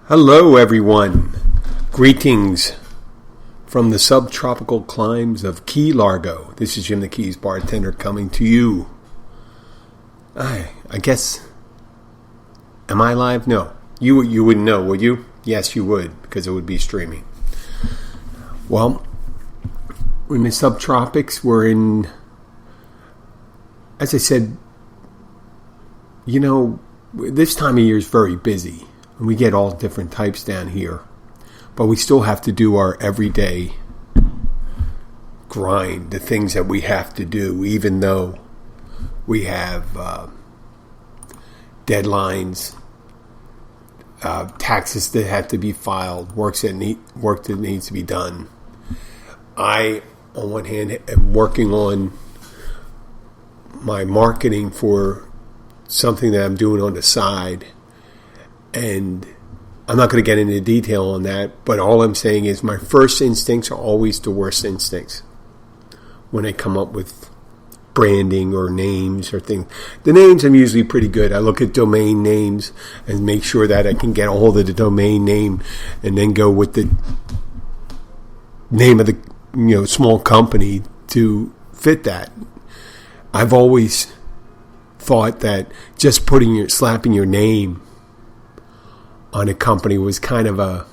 Hello, everyone. Greetings from the subtropical climes of Key Largo. This is Jim the Keys Bartender coming to you. I guess, am I live? No. You wouldn't know, would you? Yes, you would, because it would be streaming. Well, we're in the subtropics. We're in, as I said, this time of year is very busy. And we get all different types down here. But we still have to do our everyday grind, the things that we have to do, even though we have deadlines, taxes that have to be filed, work that needs to be done. I, on one hand, am working on my marketing for something that I'm doing on the side. And I'm not going to get into detail on that, but all I'm saying is my first instincts are always the worst instincts when I come up with branding or names or things. The names I'm usually pretty good. I look at domain names and make sure that I can get a hold of the domain name and then go with the name of the small company to fit that. I've always thought that just slapping your name on a company was kind of I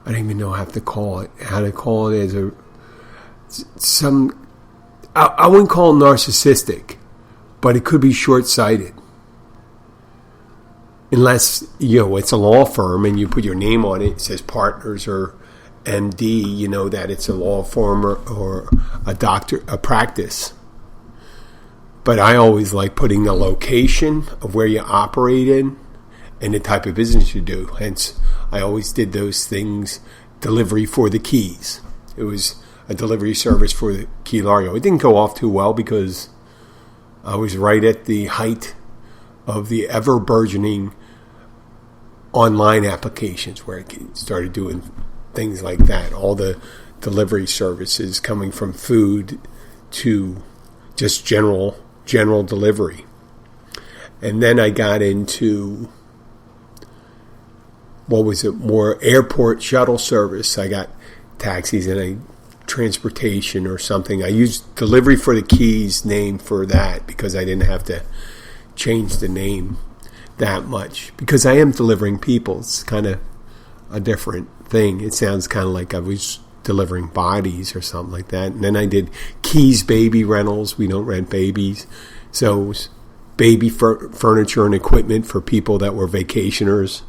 don't even know how to call it as I wouldn't call it narcissistic, but it could be short-sighted. Unless, it's a law firm and you put your name on it says partners or MD, that it's a law firm or a doctor, a practice. But I always like putting the location of where you operate in and the type of business you do. Hence, I always did those things, delivery for the Keys. It was a delivery service for the Key Largo. It didn't go off too well because I was right at the height of the ever-burgeoning online applications where I started doing things like that. All the delivery services coming from food to just general delivery. And then I got into more airport shuttle service. I got taxis and transportation or something. I used delivery for the Keys name for that because I didn't have to change the name that much because I am delivering people. It's kind of a different thing. It sounds kind of like I was delivering bodies or something like that. And then I did Keys Baby Rentals. We don't rent babies. So it was baby furniture and equipment for people that were vacationers.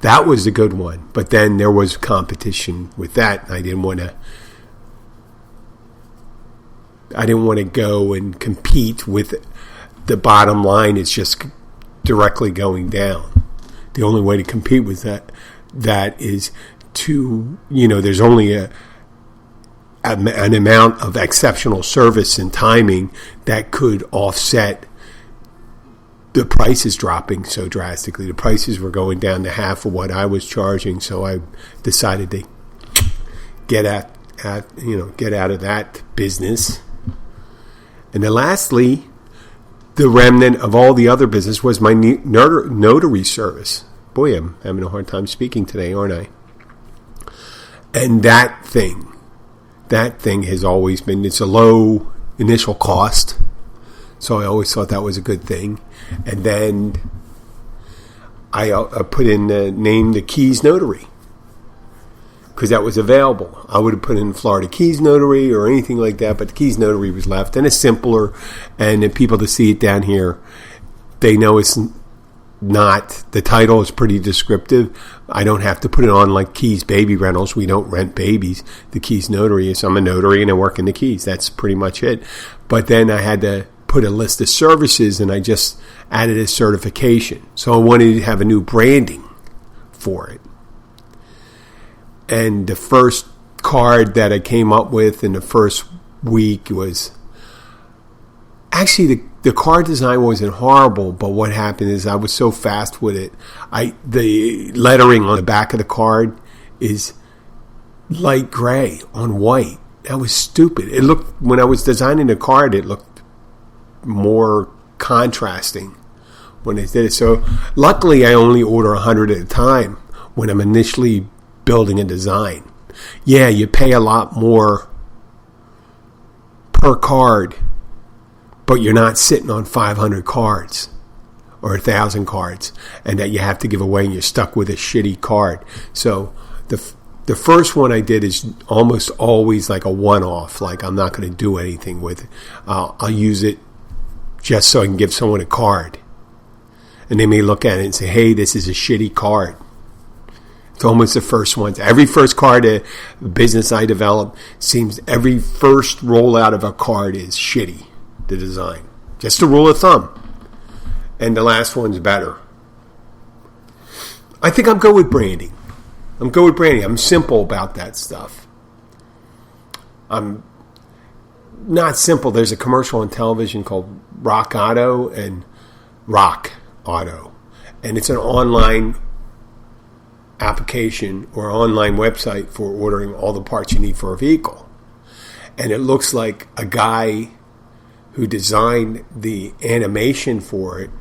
That was a good one, but then there was competition with that. I didn't want to go and compete with the bottom line. It's just directly going down. The only way to compete with that is to, there's only an amount of exceptional service and timing that could offset the prices dropping so drastically. The prices were going down to half of what I was charging, so I decided to get out of that business. And then lastly, the remnant of all the other business was my notary service. Boy, I'm having a hard time speaking today, aren't I? And that thing has always been, it's a low initial cost. So I always thought that was a good thing. And then I put in the name the Keys Notary because that was available. I would have put in Florida Keys Notary or anything like that, but the Keys Notary was left. And it's simpler. And the people that see it down here, they know it's not, the title is pretty descriptive. I don't have to put it on like Keys Baby Rentals. We don't rent babies. The Keys Notary is, I'm a notary and I work in the Keys. That's pretty much it. But then I had to put a list of services and I just added a certification. So I wanted to have a new branding for it. And the first card that I came up with in the first week was actually the card design wasn't horrible, but what happened is I was so fast with it. The lettering on the back of the card is light gray on white. That was stupid. It looked, when I was designing the card, it looked more contrasting when they did it. So luckily I only order 100 at a time when I'm initially building a design. Yeah, you pay a lot more per card, but you're not sitting on 500 cards or 1,000 cards and that you have to give away and you're stuck with a shitty card. So the first one I did is almost always like a one-off. Like I'm not going to do anything with it. I'll use it just so I can give someone a card. And they may look at it and say, hey, this is a shitty card. It's almost the first one. Every first card, a business I develop, seems every first rollout of a card is shitty, the design. Just a rule of thumb. And the last one's better. I think I'm good with branding. I'm simple about that stuff. I'm not simple. There's a commercial on television called Rock Auto. And it's an online application or online website for ordering all the parts you need for a vehicle. And it looks like a guy who designed the animation for it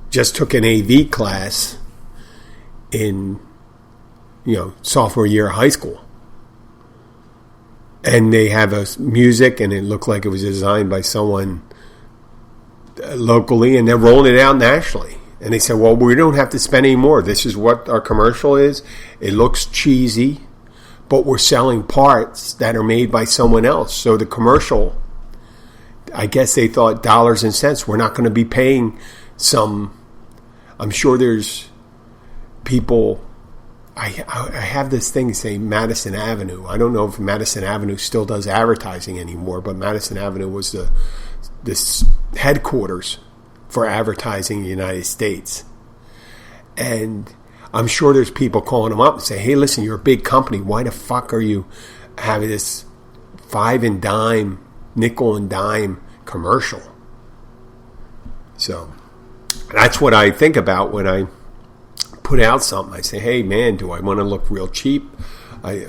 just took an AV class in sophomore year of high school. And they have a music, and it looked like it was designed by someone locally, and they're rolling it out nationally. And they said, well, we don't have to spend any more. This is what our commercial is. It looks cheesy, but we're selling parts that are made by someone else. So the commercial, I guess they thought dollars and cents. We're not going to be paying I'm sure there's people. I have this thing say Madison Avenue. I don't know if Madison Avenue still does advertising anymore, but Madison Avenue was this headquarters for advertising in the United States. And I'm sure there's people calling them up and say, hey, listen, you're a big company. Why the fuck are you having this nickel and dime commercial? So that's what I think about when I put out something. I say, hey, man, do I want to look real cheap? I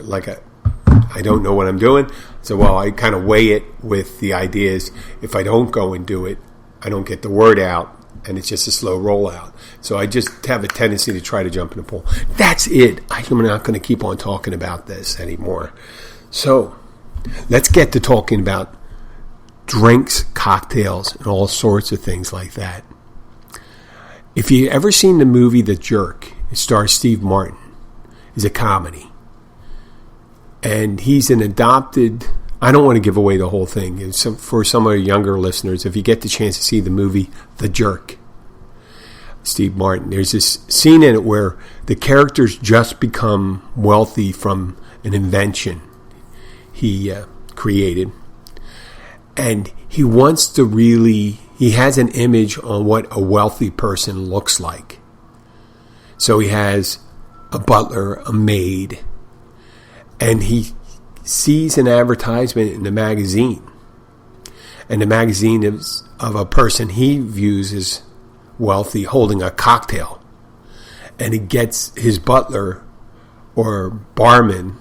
don't know what I'm doing. So, well, I kind of weigh it with the ideas. If I don't go and do it, I don't get the word out, and it's just a slow rollout. So I just have a tendency to try to jump in the pool. That's it. I'm not going to keep on talking about this anymore. So let's get to talking about drinks, cocktails, and all sorts of things like that. If you ever seen the movie The Jerk, it stars Steve Martin. It's a comedy. And he's an adopted... I don't want to give away the whole thing. For some of our younger listeners, if you get the chance to see the movie The Jerk, Steve Martin, there's this scene in it where the characters just become wealthy from an invention he created. And he wants to he has an image on what a wealthy person looks like. So he has a butler, a maid, and he sees an advertisement in the magazine. And the magazine is of a person he views as wealthy holding a cocktail. And he gets his butler or barman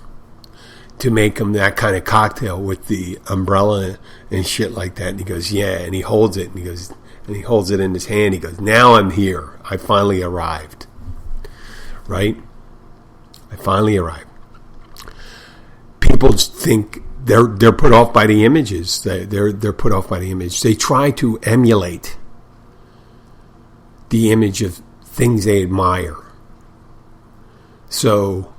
to make him that kind of cocktail with the umbrella and shit like that. And he goes, yeah. And he holds it. And he holds it in his hand. He goes, now I'm here. I finally arrived. Right? I finally arrived. People think they're put off by the images. They're put off by the image. They try to emulate the image of things they admire. So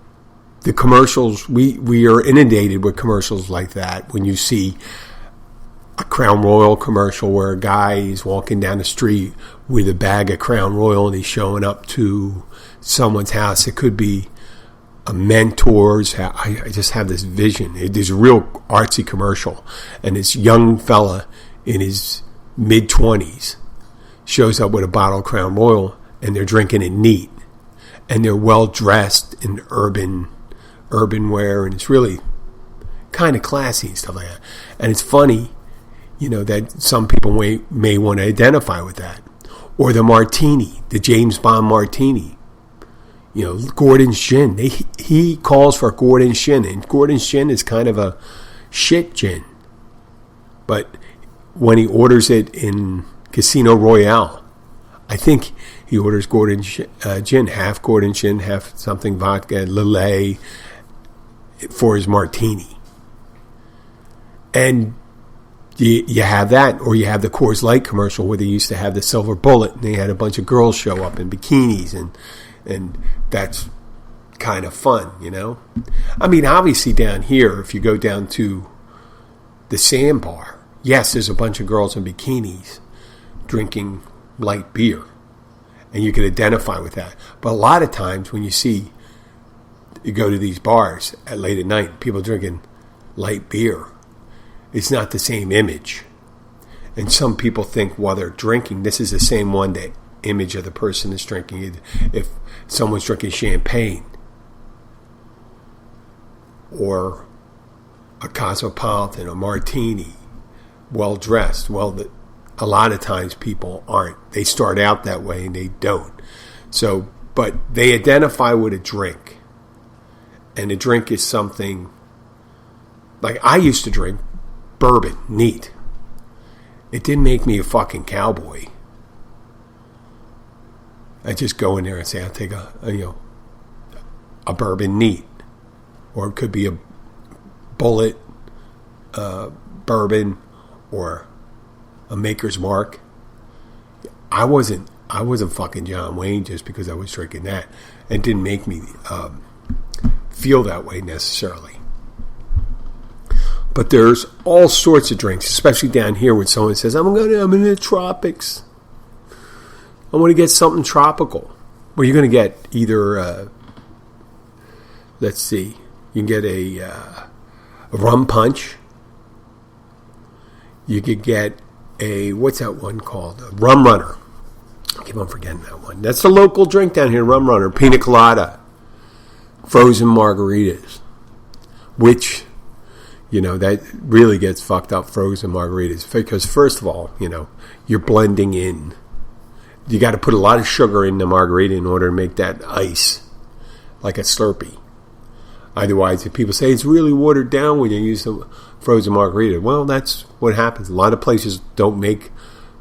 the commercials, we are inundated with commercials like that. When you see a Crown Royal commercial where a guy is walking down the street with a bag of Crown Royal and he's showing up to someone's house. It could be a mentor's house. I just have this vision. There's a real artsy commercial, and this young fella in his mid-20s shows up with a bottle of Crown Royal, and they're drinking it neat, and they're well dressed in urban wear, and it's really kind of classy and stuff like that. And it's funny, that some people may want to identify with that. Or the martini, the James Bond martini. Gordon's gin. He calls for Gordon's gin, and Gordon's gin is kind of a shit gin. But when he orders it in Casino Royale. I think he orders Gordon gin, half Gordon gin, half something vodka, Lillet for his martini. And you have that, or you have the Coors Light commercial where they used to have the silver bullet, and they had a bunch of girls show up in bikinis, and that's kind of fun, you know? I mean, obviously down here, if you go down to the Sandbar, yes, there's a bunch of girls in bikinis drinking light beer, and you can identify with that. But a lot of times when you go to these bars at late at night, people drinking light beer, it's not the same image. And some people think while they're drinking, this is the same one, that image of the person is drinking. If someone's drinking champagne or a Cosmopolitan, a martini, well-dressed, a lot of times people aren't. They start out that way and they don't. So, but they identify with a drink. And a drink is something, like I used to drink bourbon, neat. It didn't make me a fucking cowboy. I just go in there and say, I'll take a bourbon neat. Or it could be a bullet bourbon or a Maker's Mark. I wasn't fucking John Wayne just because I was drinking that. It didn't make me feel that way necessarily. But there's all sorts of drinks, especially down here when someone says, I'm in the tropics. I want to get something tropical. Well, you're going to get either, let's see, you can get a rum punch. You could get what's that one called? A rum runner. I keep on forgetting that one. That's the local drink down here, rum runner. Pina colada. Frozen margaritas. Which, that really gets fucked up, frozen margaritas. Because first of all, you're blending in. You got to put a lot of sugar in the margarita in order to make that ice, like a Slurpee. Otherwise, if people say it's really watered down when you use the frozen margarita, well, that's what happens. A lot of places don't make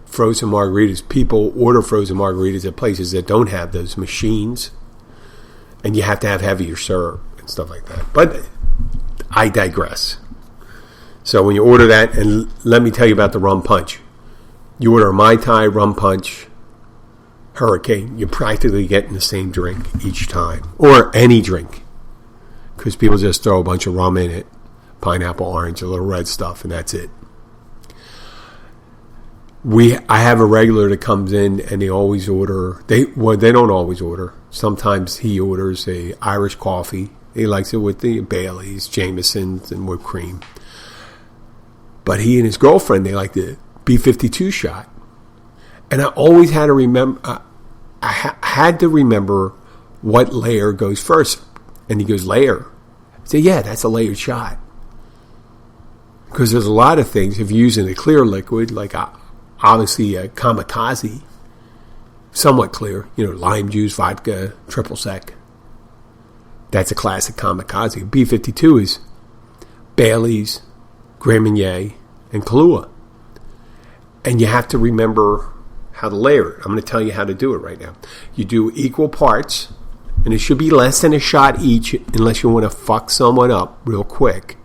frozen margaritas. People order frozen margaritas at places that don't have those machines, and you have to have heavier syrup and stuff like that. But I digress. So when you order that, and let me tell you about the rum punch. You order a Mai Tai, rum punch, Hurricane, you're practically getting the same drink each time. Or any drink. Because people just throw a bunch of rum in it. Pineapple, orange, a little red stuff, and that's it. I have a regular that comes in, and they always order. They don't always order. Sometimes he orders a Irish coffee. He likes it with the Baileys, Jamesons, and whipped cream. But he and his girlfriend, they like the B-52 shot. And I always had to remember. I had to remember what layer goes first. And he goes, layer. I say, yeah, that's a layered shot. Because there's a lot of things, if you're using a clear liquid, like obviously a kamikaze, somewhat clear, lime juice, vodka, triple sec. That's a classic kamikaze. B-52 is Bailey's, Grand Marnier, and Kahlua. And you have to remember how to layer it. I'm going to tell you how to do it right now. You do equal parts, and it should be less than a shot each unless you want to fuck someone up real quick.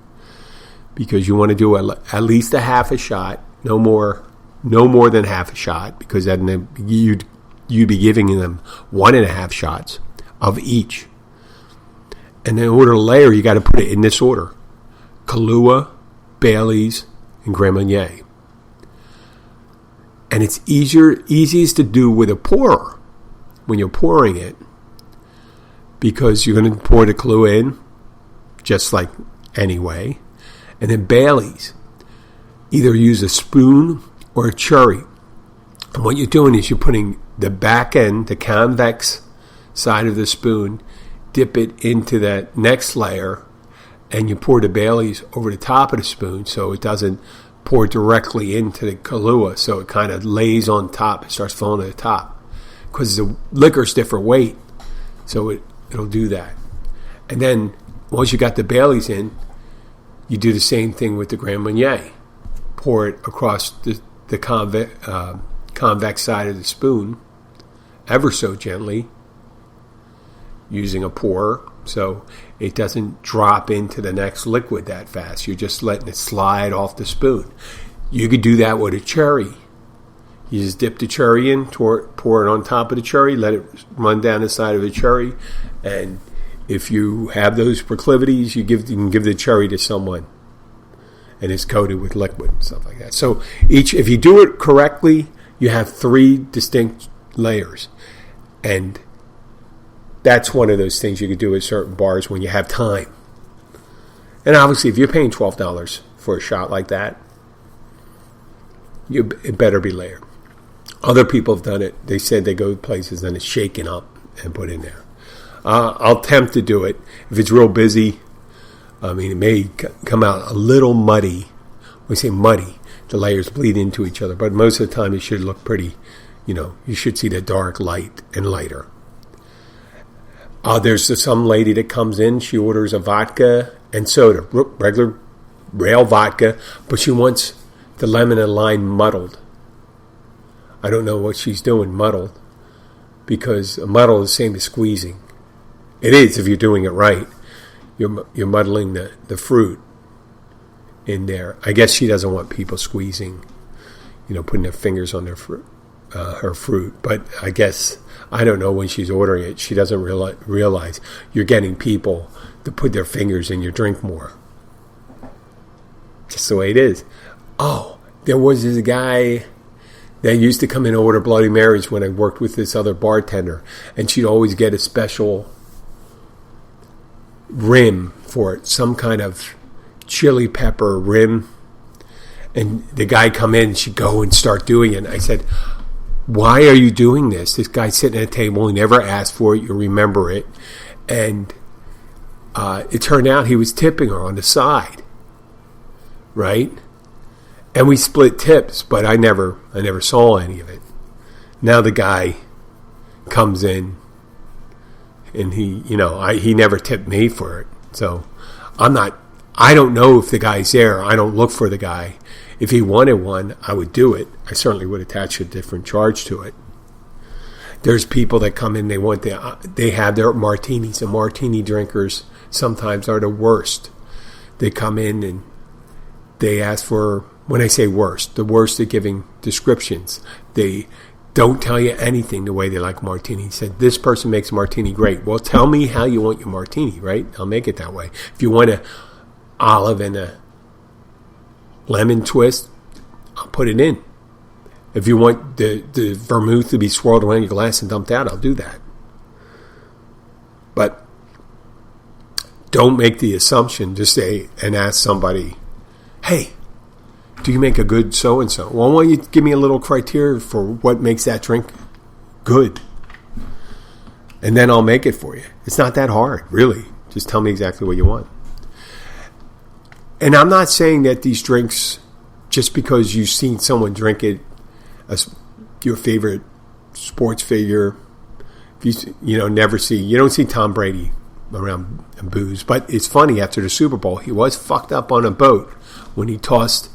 Because you want to do at least a half a shot, no more than half a shot, because then you'd be giving them 1.5 shots of each. And in order to layer, you got to put it in this order: Kahlua, Bailey's, and Grand Marnier. And it's easiest to do with a pourer when you're pouring it, because you're going to pour the Kahlua in just like anyway. And then Bailey's, either use a spoon or a cherry. And what you're doing is you're putting the back end, the convex side of the spoon, dip it into that next layer, and you pour the Bailey's over the top of the spoon so it doesn't pour directly into the Kahlua, so it kind of lays on top. It starts falling to the top because the liquor's different weight, so it'll do that. And then once you got the Bailey's in, you do the same thing with the Grand Marnier. Pour it across the convex side of the spoon ever so gently using a pourer so it doesn't drop into the next liquid that fast. You're just letting it slide off the spoon. You could do that with a cherry. You just dip the cherry in, pour it on top of the cherry, let it run down the side of the cherry, and if you have those proclivities, you can give the cherry to someone, and it's coated with liquid and stuff like that. So if you do it correctly, you have 3 distinct layers, and that's one of those things you could do at certain bars when you have time. And obviously, if you're paying $12 for a shot like that, it better be layered. Other people have done it. They said they go to places and it's shaken up and put in there. I'll attempt to do it. If it's real busy, I mean, it may come out a little muddy. When we say muddy, the layers bleed into each other. But most of the time, it should look pretty, you should see the dark light and lighter. There's some lady that comes in. She orders a vodka and soda, regular rail vodka, but she wants the lemon and lime muddled. I don't know what she's doing muddled, because a muddle is the same as squeezing. It is if you're doing it right. You're muddling the fruit in there. I guess she doesn't want people squeezing, putting their fingers on their fruit, her fruit. But I guess, I don't know, when she's ordering it, she doesn't realize you're getting people to put their fingers in your drink more. Just the way it is. Oh, there was this guy that used to come in and order Bloody Marys when I worked with this other bartender, and she'd always get a special rim for it, some kind of chili pepper rim. And the guy come in, and she'd go and start doing it. And I said, why are you doing this? This guy's sitting at a table, he never asked for it, you remember it. And it turned out he was tipping her on the side, right? And we split tips, but I never saw any of it. Now the guy comes in, and he never tipped me for it. So I don't know if the guy's there. I don't look for the guy. If he wanted one, I would do it. I certainly would attach a different charge to it. There's people that come in, they have their martinis. The martini drinkers sometimes are the worst. They come in and they ask for, when I say worst, the worst at giving descriptions. They don't tell you anything the way they like martini. He said, this person makes martini great. Well, tell me how you want your martini, right? I'll make it that way. If you want an olive and a lemon twist, I'll put it in. If you want the vermouth to be swirled around your glass and dumped out, I'll do that. But don't make the assumption, just say and ask somebody, hey, do you make a good so-and-so? Well, why don't you give me a little criteria for what makes that drink good? And then I'll make it for you. It's not that hard, really. Just tell me exactly what you want. And I'm not saying that these drinks, just because you've seen someone drink it, your favorite sports figure, you don't see Tom Brady around booze. But it's funny, after the Super Bowl, he was fucked up on a boat when he tossed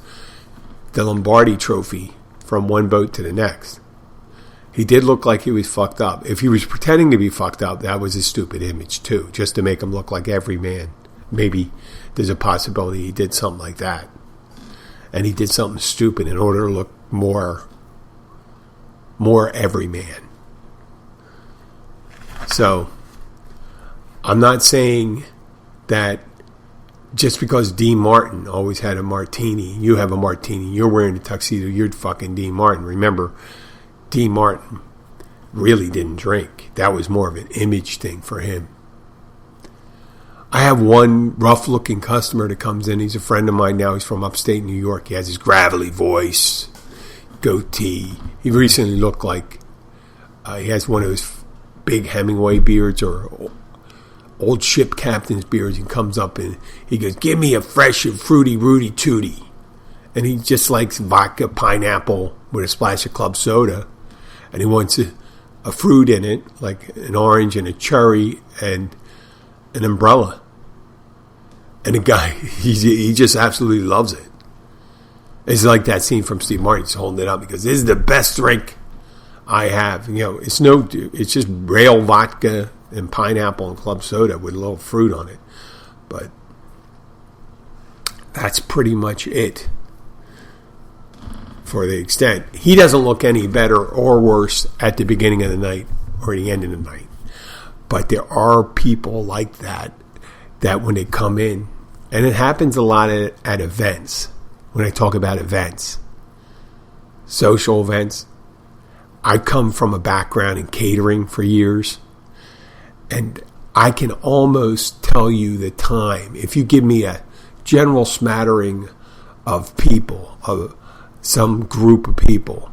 the Lombardi trophy from one boat to the next. He did look like he was fucked up. If he was pretending to be fucked up, that was a stupid image too, just to make him look like every man. Maybe there's a possibility he did something like that. And he did something stupid in order to look more every man. So, I'm not saying that just because Dean Martin always had a martini, you have a martini, you're wearing a tuxedo, you're fucking Dean Martin. Remember, Dean Martin really didn't drink. That was more of an image thing for him. I have one rough-looking customer that comes in. He's a friend of mine now. He's from upstate New York. He has his gravelly voice, goatee. He recently looked like he has one of those big Hemingway beards or old ship captain's beards, and comes up and he goes, give me a fresh and fruity Rudy Tooty. And he just likes vodka, pineapple with a splash of club soda. And he wants a fruit in it, like an orange and a cherry and an umbrella. And the guy, he just absolutely loves it. It's like that scene from Steve Martin. He's holding it up because this is the best drink I have. It's just rail vodka and pineapple and club soda with a little fruit on it. But that's pretty much it for the extent. He doesn't look any better or worse at the beginning of the night or the end of the night. But there are people like that when they come in, and it happens a lot at events, when I talk about events, social events. I come from a background in catering for years, and I can almost tell you the time. If you give me a general smattering of people, of some group of people,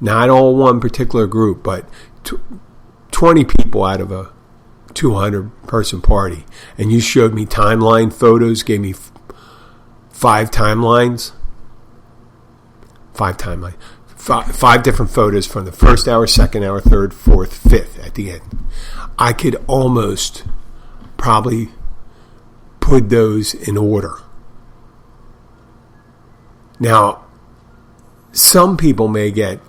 not all one particular group, but 20 people out of a 200-person party, and you showed me timeline photos, gave me five different photos from the first hour, second hour, third, fourth, fifth at the end. I could almost probably put those in order. Now, some people may throw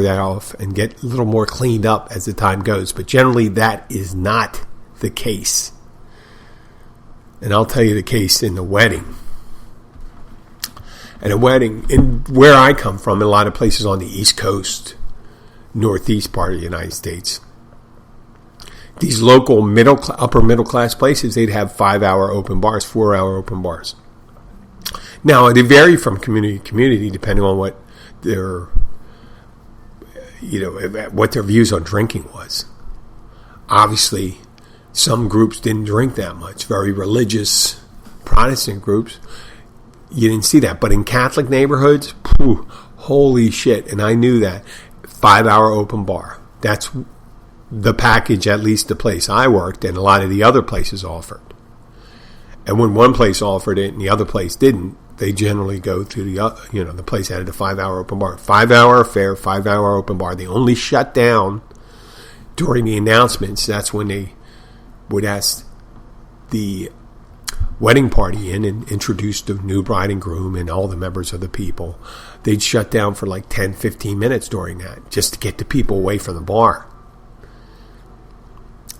that off and get a little more cleaned up as the time goes, but generally that is not the case. And I'll tell you the case in the wedding. At a wedding, in where I come from, in a lot of places on the East Coast, northeast part of the United States, these local upper middle class places, they'd have 5-hour open bars, 4-hour open bars. Now, they vary from community to community depending on what their views on drinking was. Obviously, some groups didn't drink that much. Very religious Protestant groups, you didn't see that. But in Catholic neighborhoods, holy shit. And I knew that. 5-hour open bar. That's the package, at least the place I worked, and a lot of the other places offered. And when one place offered it and the other place didn't, they generally go to the place that had the 5-hour open bar. 5-hour affair, 5-hour open bar. They only shut down during the announcements. That's when they would ask the wedding party in and introduce the new bride and groom and all the members of the people. They'd shut down for like 10, 15 minutes during that just to get the people away from the bar.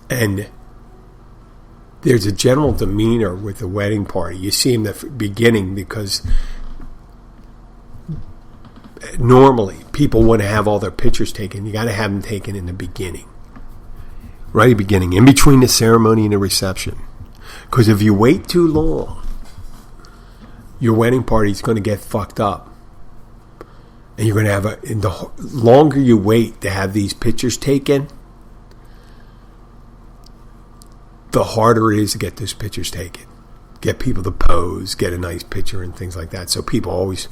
And there's a general demeanor with the wedding party. You see in the beginning, because normally people want to have all their pictures taken. You got to have them taken in the beginning. Right at the beginning, in between the ceremony and the reception. Because if you wait too long, your wedding party is going to get fucked up. And you're going to have the longer you wait to have these pictures taken, the harder it is to get those pictures taken. Get people to pose, get a nice picture and things like that. So people always,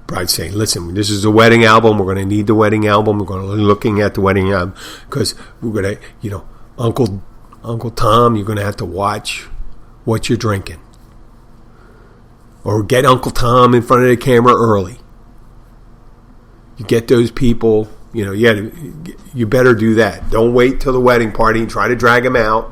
brides saying, listen, this is a wedding album. We're going to need the wedding album. We're going to be looking at the wedding album because we're going to, Uncle Tom, you're going to have to watch what you're drinking. Or get Uncle Tom in front of the camera early. You get those people, you better do that. Don't wait till the wedding party and try to drag them out.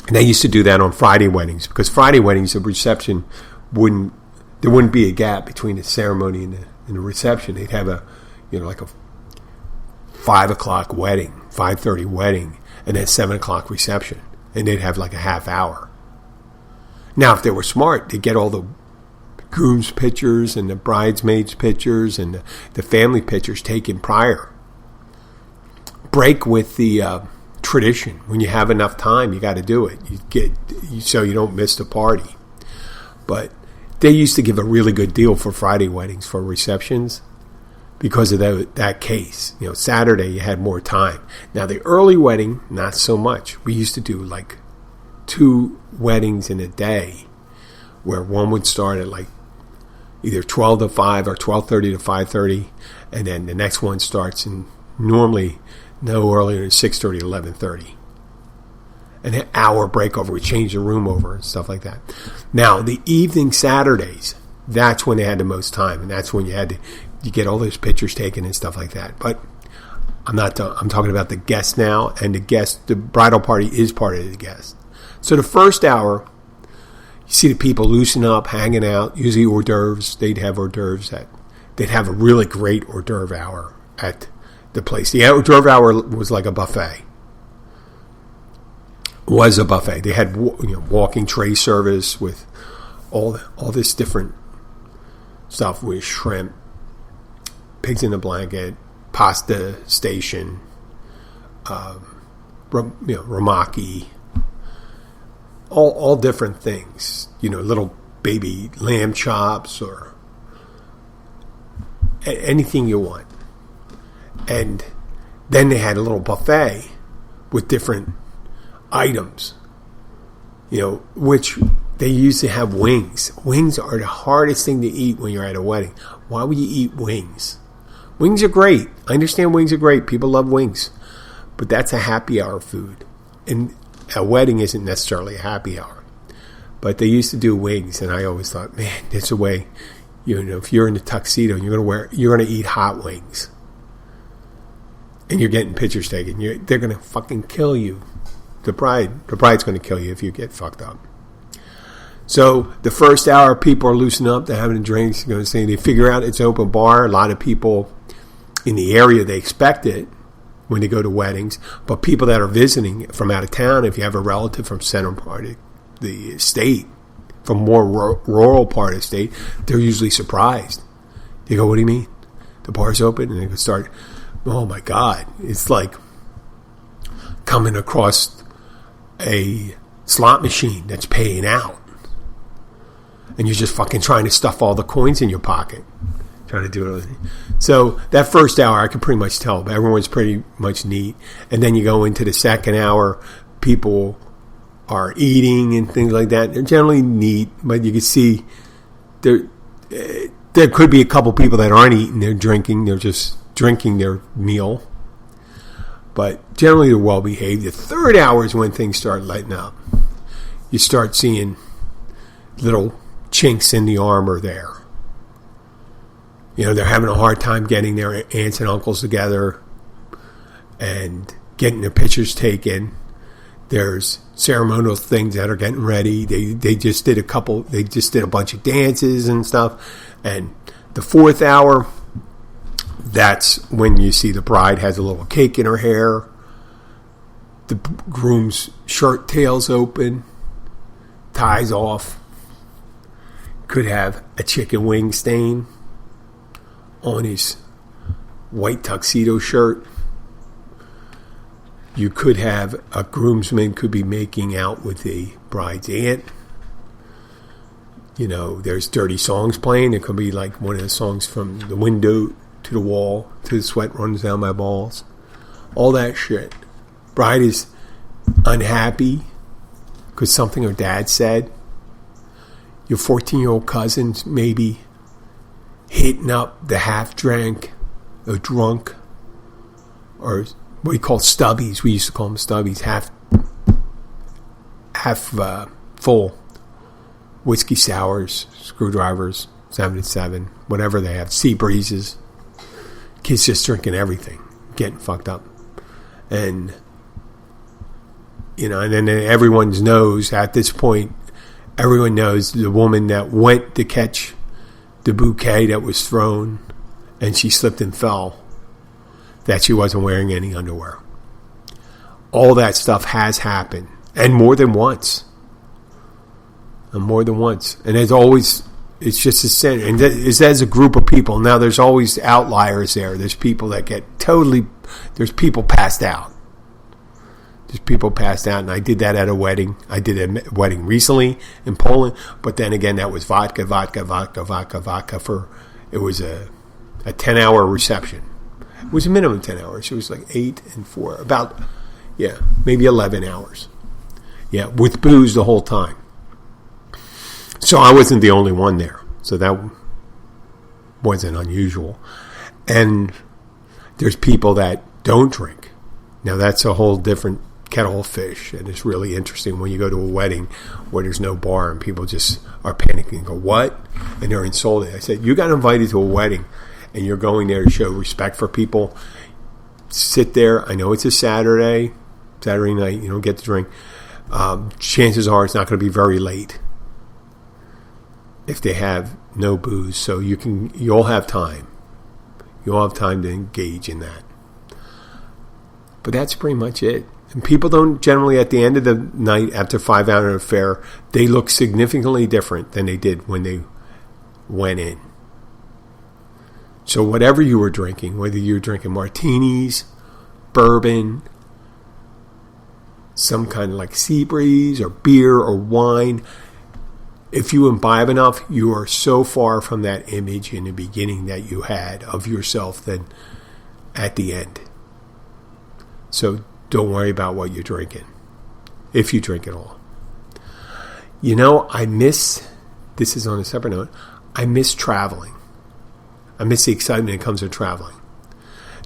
And they used to do that on Friday weddings, because Friday weddings, the reception there wouldn't be a gap between the ceremony and the reception. They'd have like a 5 o'clock wedding, 5:30 wedding, and then 7 o'clock reception. And they'd have like a half hour. Now, if they were smart, they'd get all the groom's pictures and the bridesmaids' pictures and the family pictures taken prior. Break with the tradition. When you have enough time, you got to do it. So you don't miss the party. But they used to give a really good deal for Friday weddings, for receptions, because of that case. Saturday you had more time. Now the early wedding, not so much. We used to do like 2 weddings in a day, where one would start at like either 12 to 5 or 12:30 to 5:30, and then the next one starts in normally no earlier than 6:30 to 11:30. An hour break over. We change the room over and stuff like that. Now, the evening Saturdays, that's when they had the most time, and that's when you get all those pictures taken and stuff like that. But I'm talking about the guests now, and the bridal party is part of the guest. So the first hour, you see the people loosen up, hanging out, usually hors d'oeuvres. They'd have hors d'oeuvres at they'd have a really great hors d'oeuvre hour at the place. The hors d'oeuvre hour was like a buffet. Was a buffet. They had walking tray service with all this different stuff with shrimp, pigs in a blanket, pasta station, ramaki, all different things. Little baby lamb chops or anything you want. And then they had a little buffet with different items, which they used to have wings. Wings are the hardest thing to eat when you're at a wedding. Why would you eat wings? Wings are great. I understand wings are great. People love wings. But that's a happy hour food. And a wedding isn't necessarily a happy hour. But they used to do wings, and I always thought, man, that's a way, if you're in a tuxedo, you're going to eat hot wings. And you're getting pictures taken. They're going to fucking kill you. The bride's going to kill you if you get fucked up. So the first hour, people are loosening up. They're having drinks. They figure out it's open bar. A lot of people in the area, they expect it when they go to weddings. But people that are visiting from out of town, if you have a relative from center part of the state, from more rural part of the state, they're usually surprised. They go, what do you mean? The bar's open? And they can start, oh my God. It's like coming across a slot machine that's paying out. And you're just fucking trying to stuff all the coins in your pocket. Trying to do it. So that first hour, I could pretty much tell. Everyone's pretty much neat. And then you go into the second hour, people are eating and things like that. They're generally neat, but you can see there could be a couple people that aren't eating. They're drinking. They're just drinking their meal. But generally they're well behaved. The third hour is when things start lighting up. You start seeing little chinks in the armor there. They're having a hard time getting their aunts and uncles together and getting their pictures taken. There's ceremonial things that are getting ready. They just did a bunch of dances and stuff. And the fourth hour, that's when you see the bride has a little cake in her hair. The groom's shirt tails open, ties off. Could have a chicken wing stain on his white tuxedo shirt. You could have a groomsman could be making out with the bride's aunt. There's dirty songs playing. It could be like one of the songs from the window to the wall, to the sweat runs down my balls. All that shit. Bride is unhappy because something her dad said. Your 14-year-old cousin's maybe hitting up the half-drank or drunk, or what we call stubbies. We used to call them stubbies, half full whiskey sours, screwdrivers, 7-7, whatever they have, sea breezes. Kids just drinking everything, getting fucked up. And, and then everyone knows at this point, everyone knows the woman that went to catch the bouquet that was thrown and she slipped and fell, that she wasn't wearing any underwear. All that stuff has happened, and more than once. And there's always, it's just a sin. And as a group of people, now there's always outliers there. There's people that get there's people passed out. And I did that at a wedding. I did a wedding recently in Poland, but then again, that was vodka for, it was a 10-hour reception. It was a minimum 10 hours. It was like 8 and 4, maybe 11 hours. Yeah, with booze the whole time. So I wasn't the only one there. So that wasn't unusual. And there's people that don't drink. Now that's a whole different kettle of fish, and it's really interesting when you go to a wedding where there's no bar and people just are panicking and go, what? And they're insulted. I said, you got invited to a wedding and you're going there to show respect for people. Sit there. I know it's a Saturday night, you don't get to drink. Chances are it's not going to be very late. If they have no booze, so you'll have time. You'll have time to engage in that. But that's pretty much it. And people don't generally, at the end of the night, after 5-hour affair, they look significantly different than they did when they went in. So whatever you were drinking, whether you were drinking martinis, bourbon, some kind of like sea breeze or beer or wine, if you imbibe enough, you are so far from that image in the beginning that you had of yourself than at the end. So don't worry about what you're drinking, if you drink at all. You know, this is on a separate note, I miss traveling. I miss the excitement that comes with traveling.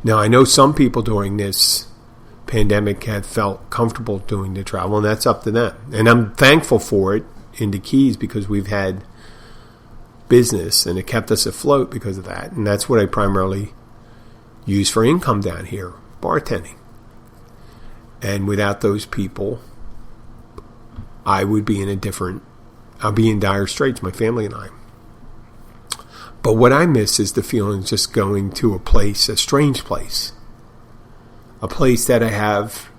Now, I know some people during this pandemic have felt comfortable doing the travel, and that's up to them. And I'm thankful for it in the Keys because we've had business, and it kept us afloat because of that. And that's what I primarily use for income down here, bartending. And without those people, I would be I'll be in dire straits, my family and I. But what I miss is the feeling of just going to a place, a strange place. A place that I have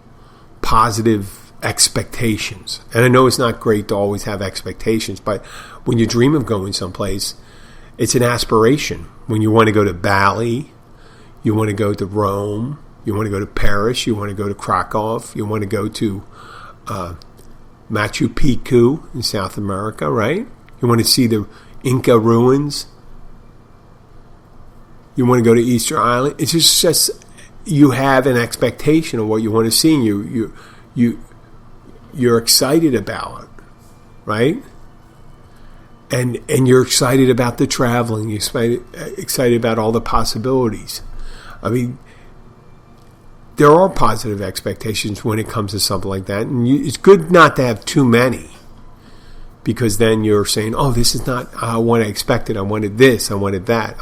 positive expectations. And I know it's not great to always have expectations, but when you dream of going someplace, it's an aspiration. When you want to go to Bali, you want to go to Rome, you want to go to Paris, you want to go to Krakow, you want to go to Machu Picchu in South America, right? You want to see the Inca ruins. You want to go to Easter Island. It's just you have an expectation of what you want to see, and you're excited about it, right? And you're excited about the traveling. You're excited about all the possibilities. I mean, there are positive expectations when it comes to something like that, and it's good not to have too many, because then you're saying, "Oh, this is not what I expected. I wanted this. I wanted that."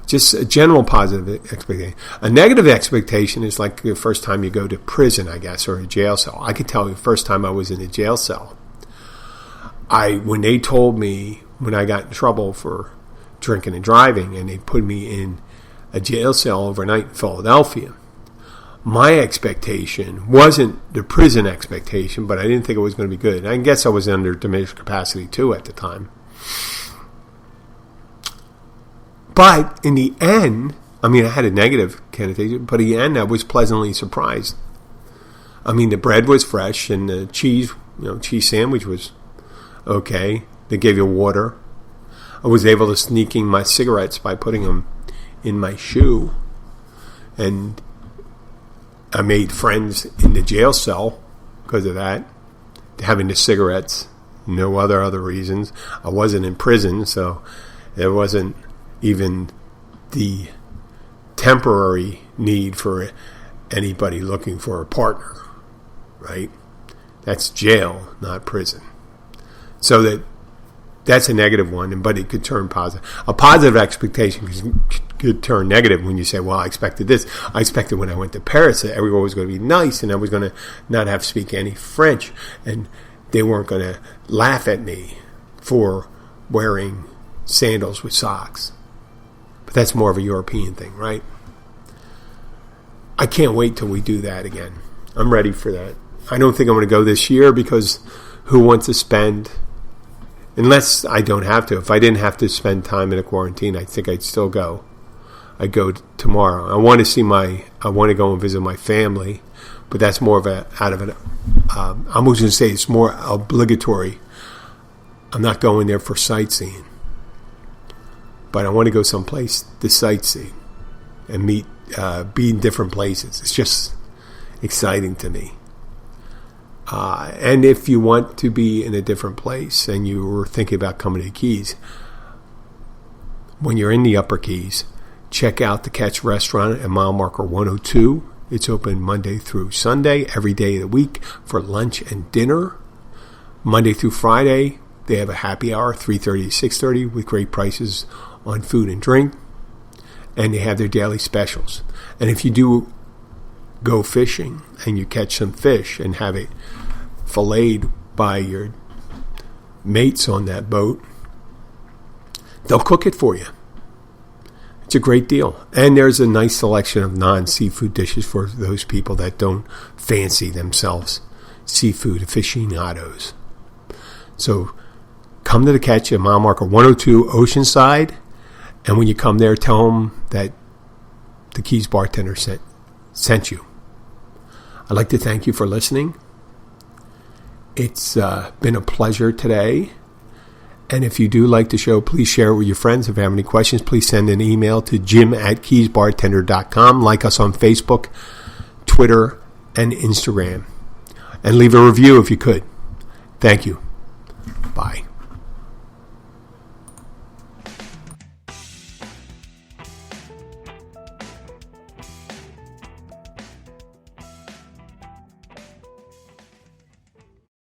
Just a general positive expectation. A negative expectation is like the first time you go to prison, I guess, or a jail cell. I could tell you the first time I was in a jail cell, when they told me, when I got in trouble for drinking and driving, and they put me in a jail cell overnight in Philadelphia, my expectation wasn't the prison expectation, but I didn't think it was going to be good. I guess I was under diminished capacity too at the time. But in the end, I mean, I had a negative connotation, but in the end, I was pleasantly surprised. I mean, the bread was fresh, and the cheese sandwich was okay. They gave you water. I was able to sneak in my cigarettes by putting them in my shoe. And I made friends in the jail cell because of that, having the cigarettes. No other reasons. I wasn't in prison, so there wasn't even the temporary need for anybody looking for a partner, right? That's jail, not prison. So that's a negative one, but it could turn positive. A positive expectation could turn negative when you say, well, I expected this. I expected when I went to Paris that everyone was going to be nice, and I was going to not have to speak any French, and they weren't going to laugh at me for wearing sandals with socks. But that's more of a European thing, right? I can't wait till we do that again. I'm ready for that. I don't think I'm going to go this year because who wants to spend, unless I don't have to. If I didn't have to spend time in a quarantine, I think I'd still go. I'd go tomorrow. I want to go and visit my family, but that's more of I'm going to say it's more obligatory. I'm not going there for sightseeing. But I want to go someplace to sightsee and be in different places. It's just exciting to me. And if you want to be in a different place and you were thinking about coming to the Keys, when you're in the Upper Keys, check out the Catch Restaurant at mile marker 102. It's open Monday through Sunday, every day of the week for lunch and dinner. Monday through Friday, they have a happy hour, 3:30 to 6:30, with great prices on food and drink, and they have their daily specials. And if you do go fishing and you catch some fish and have it filleted by your mates on that boat, they'll cook it for you. It's a great deal. And there's a nice selection of non-seafood dishes for those people that don't fancy themselves seafood aficionados. So come to the Catch at mile marker 102 Oceanside. And when you come there, tell them that the Keys Bartender sent you. I'd like to thank you for listening. It's been a pleasure today. And if you do like the show, please share it with your friends. If you have any questions, please send an email to jim@keysbartender.com. Like us on Facebook, Twitter, and Instagram. And leave a review if you could. Thank you.